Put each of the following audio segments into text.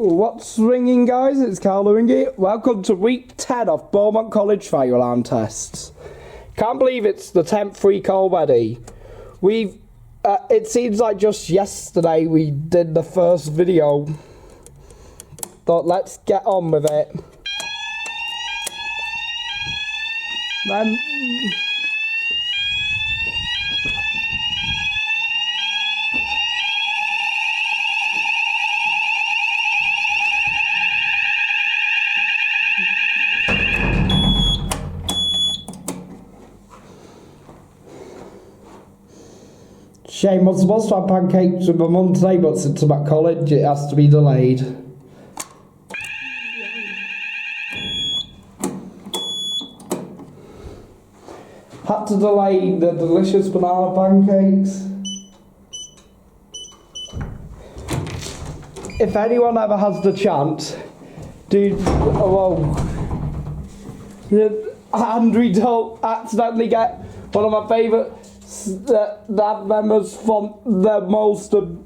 What's ringing, guys? It's Carl Ringy. Welcome to week 10 of Beaumont College fire alarm tests. Can't believe it's the 10th week already. It seems like just yesterday we did the first video. But let's get on with it. Then... Shame, was supposed to have pancakes with my mum today, but since I'm at college, it has to be delayed. Had to delay the delicious banana pancakes. If anyone ever has the chance, Andrew, don't accidentally get one of my favourite that members from the most who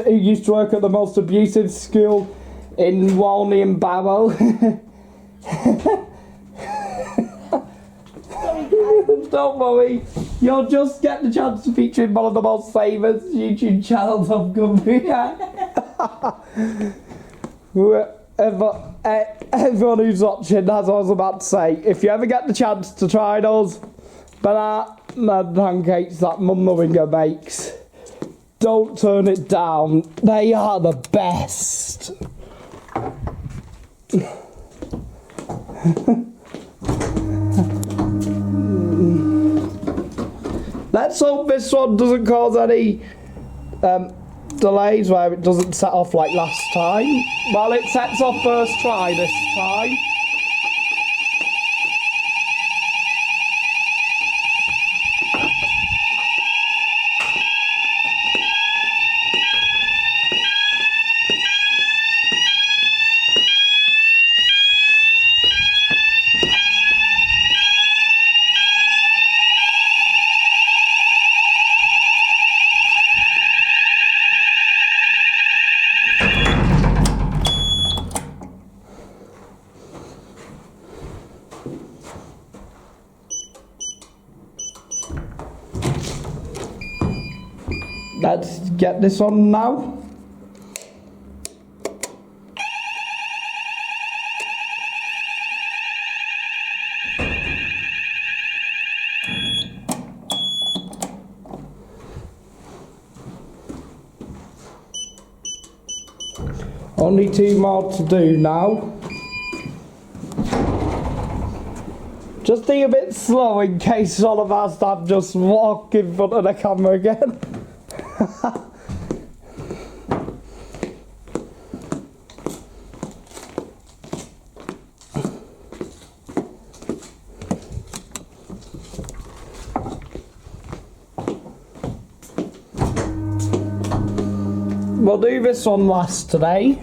used to work at the most abusive school in Walney and Barrow. Don't worry, you'll just get the chance to feature in one of the most famous YouTube channels of Cumbria. Everyone who's watching, as I was about to say, if you ever get the chance to try those banana pancakes that Mum Moringa makes, don't turn it down. They are the best. Let's hope this one doesn't cause any delays where it doesn't set off like last time. Well, it sets off first try this time. Let's get this on now. Only 2 more to do now. Just be a bit slow in case all of our staff just walk in front of the camera again. We'll do this one last today.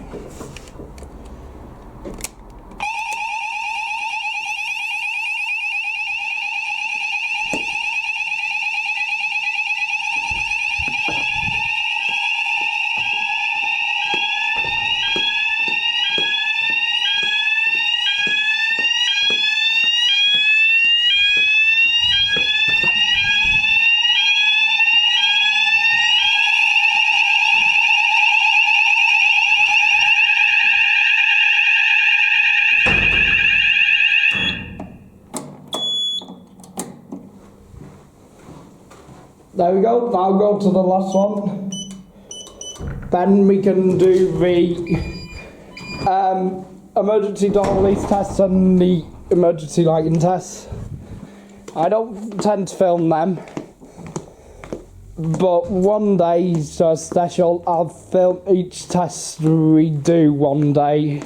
There we go, now go to the last one. Then we can do the emergency door release test and the emergency lighting test. I don't tend to film them, but one day, so special, I'll film each test we do one day.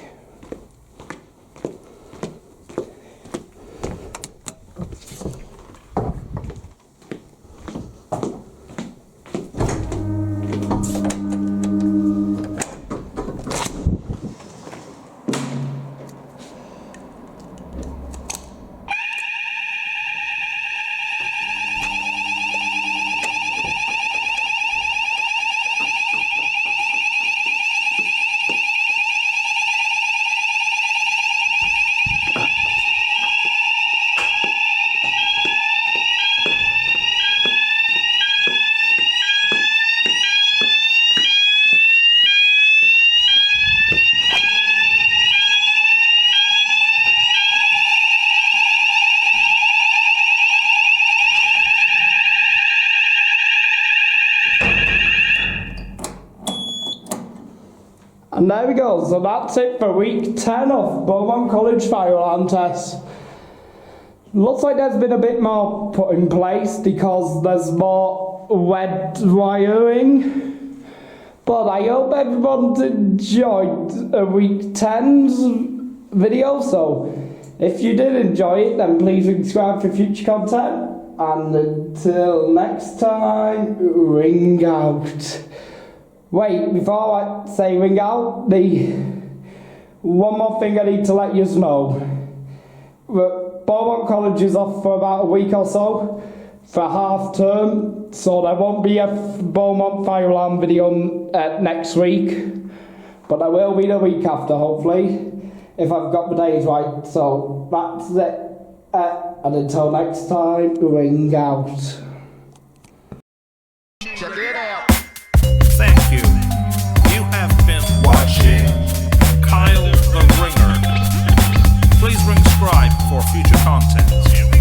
And there we go, so that's it for week 10 of Beaumont College fire alarm tests. Looks like there's been a bit more put in place because there's more red wiring. But I hope everyone's enjoyed week 10's video, so if you did enjoy it, then please subscribe for future content. And until next time, ring out. Wait, before I say ring out, one more thing I need to let you know. Beaumont College is off for about a week or so for half term, so there won't be a Beaumont fire alarm video next week, but there will be the week after, hopefully, if I've got the days right. So that's it, and until next time, ring out. Check it out. Thank you. You have been watching Kyle the Ringer. Please ring subscribe for future content.